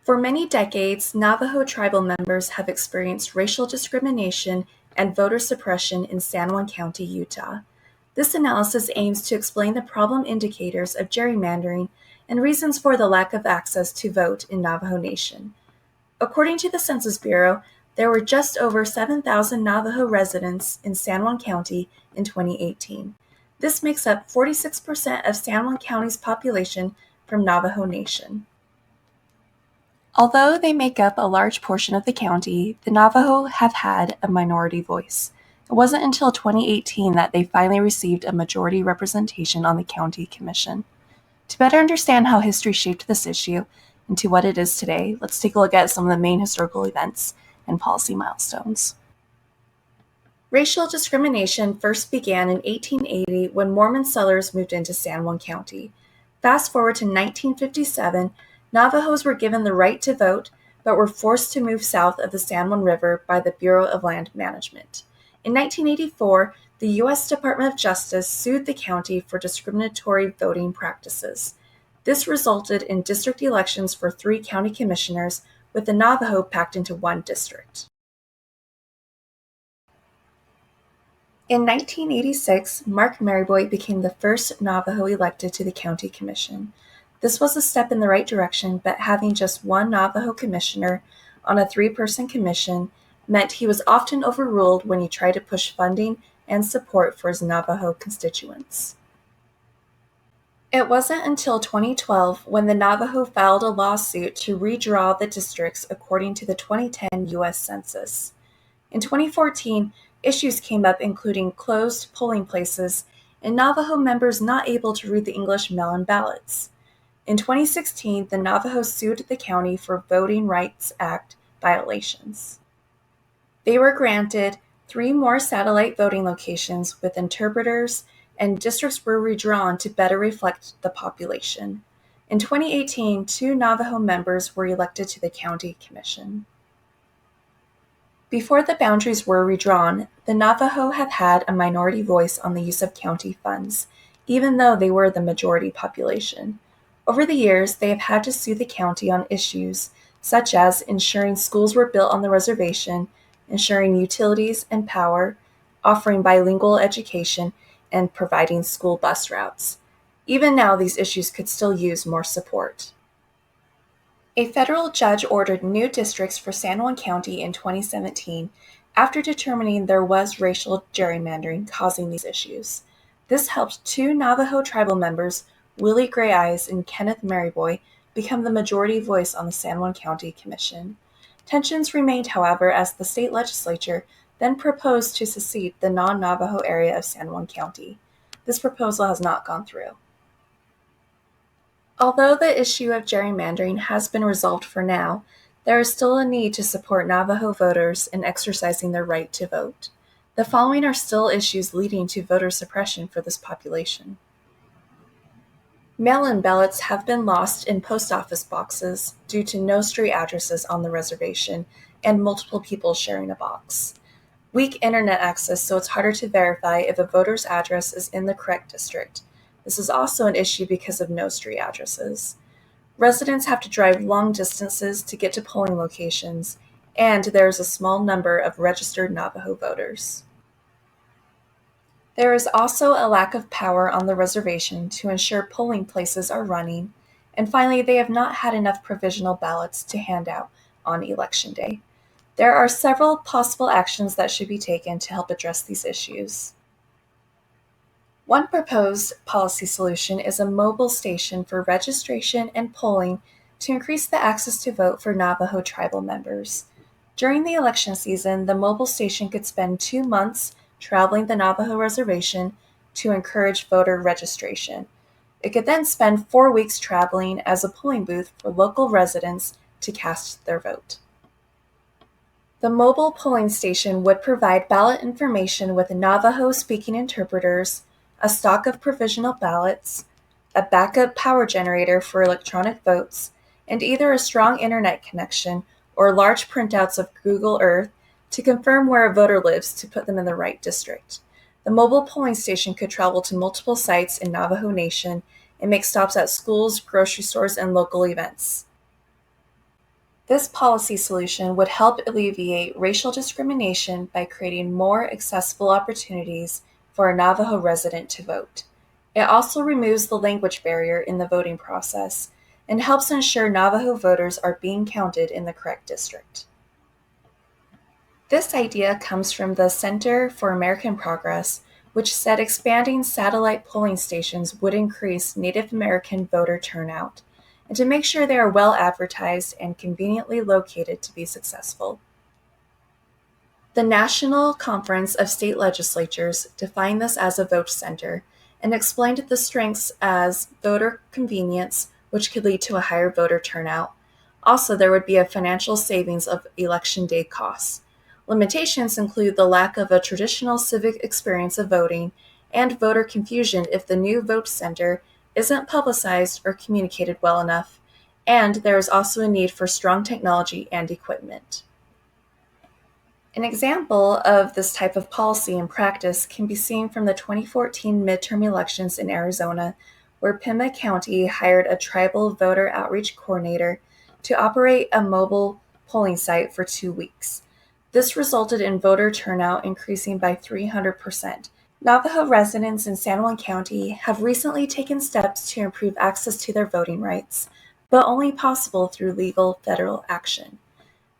For many decades, Navajo tribal members have experienced racial discrimination and voter suppression in San Juan County, Utah. This analysis aims to explain the problem indicators of gerrymandering and reasons for the lack of access to vote in Navajo Nation. According to the Census Bureau, there were just over 7,000 Navajo residents in San Juan County in 2018. This makes up 46% of San Juan County's population from Navajo Nation. Although they make up a large portion of the county, the Navajo have had a minority voice. It wasn't until 2018 that they finally received a majority representation on the county commission. To better understand how history shaped this issue and to what it is today, let's take a look at some of the main historical events and policy milestones. Racial discrimination first began in 1880 when Mormon settlers moved into San Juan County. Fast forward to 1957, Navajos were given the right to vote, but were forced to move south of the San Juan River by the Bureau of Land Management. In 1984, the U.S. Department of Justice sued the county for discriminatory voting practices. This resulted in district elections for 3 county commissioners, with the Navajo packed into one district. In 1986, Mark Maryboy became the first Navajo elected to the county commission. This was a step in the right direction, but having just one Navajo commissioner on a 3-person commission meant he was often overruled when he tried to push funding and support for his Navajo constituents. It wasn't until 2012 when the Navajo filed a lawsuit to redraw the districts according to the 2010 U.S. Census. In 2014, issues came up including closed polling places and Navajo members not able to read the English mail-in ballots. In 2016, the Navajo sued the county for Voting Rights Act violations. They were granted 3 more satellite voting locations with interpreters, and districts were redrawn to better reflect the population. In 2018, 2 Navajo members were elected to the county commission. Before the boundaries were redrawn, the Navajo have had a minority voice on the use of county funds, even though they were the majority population. Over the years, they have had to sue the county on issues such as ensuring schools were built on the reservation, ensuring utilities and power, offering bilingual education, and providing school bus routes. Even now, these issues could still use more support. A federal judge ordered new districts for San Juan County in 2017 after determining there was racial gerrymandering causing these issues. This helped 2 Navajo tribal members, Willie Gray Eyes and Kenneth Maryboy, become the majority voice on the San Juan County Commission. Tensions remained, however, as the state legislature then proposed to secede the non-Navajo area of San Juan County. This proposal has not gone through. Although the issue of gerrymandering has been resolved for now, there is still a need to support Navajo voters in exercising their right to vote. The following are still issues leading to voter suppression for this population. Mail-in ballots have been lost in post office boxes due to no street addresses on the reservation and multiple people sharing a box. Weak internet access, so it's harder to verify if a voter's address is in the correct district. This is also an issue because of no street addresses. Residents have to drive long distances to get to polling locations, and there is a small number of registered Navajo voters. There is also a lack of power on the reservation to ensure polling places are running, and finally, they have not had enough provisional ballots to hand out on Election Day. There are several possible actions that should be taken to help address these issues. One proposed policy solution is a mobile station for registration and polling to increase the access to vote for Navajo tribal members. During the election season, the mobile station could spend 2 months traveling the Navajo reservation to encourage voter registration. It could then spend 4 weeks traveling as a polling booth for local residents to cast their vote. The mobile polling station would provide ballot information with Navajo-speaking interpreters, a stock of provisional ballots, a backup power generator for electronic votes, and either a strong internet connection or large printouts of Google Earth to confirm where a voter lives to put them in the right district. The mobile polling station could travel to multiple sites in Navajo Nation and make stops at schools, grocery stores, and local events. This policy solution would help alleviate racial discrimination by creating more accessible opportunities for a Navajo resident to vote. It also removes the language barrier in the voting process and helps ensure Navajo voters are being counted in the correct district. This idea comes from the Center for American Progress, which said expanding satellite polling stations would increase Native American voter turnout, and to make sure they are well advertised and conveniently located to be successful. The National Conference of State Legislatures defined this as a vote center and explained the strengths as voter convenience, which could lead to a higher voter turnout. Also, there would be a financial savings of election day costs. Limitations include the lack of a traditional civic experience of voting and voter confusion if the new vote center isn't publicized or communicated well enough, and there is also a need for strong technology and equipment. An example of this type of policy in practice can be seen from the 2014 midterm elections in Arizona, where Pima County hired a tribal voter outreach coordinator to operate a mobile polling site for 2 weeks. This resulted in voter turnout increasing by 300%. Navajo residents in San Juan County have recently taken steps to improve access to their voting rights, but only possible through legal federal action.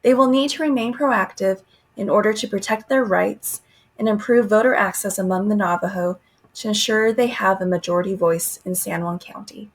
They will need to remain proactive in order to protect their rights and improve voter access among the Navajo to ensure they have a majority voice in San Juan County.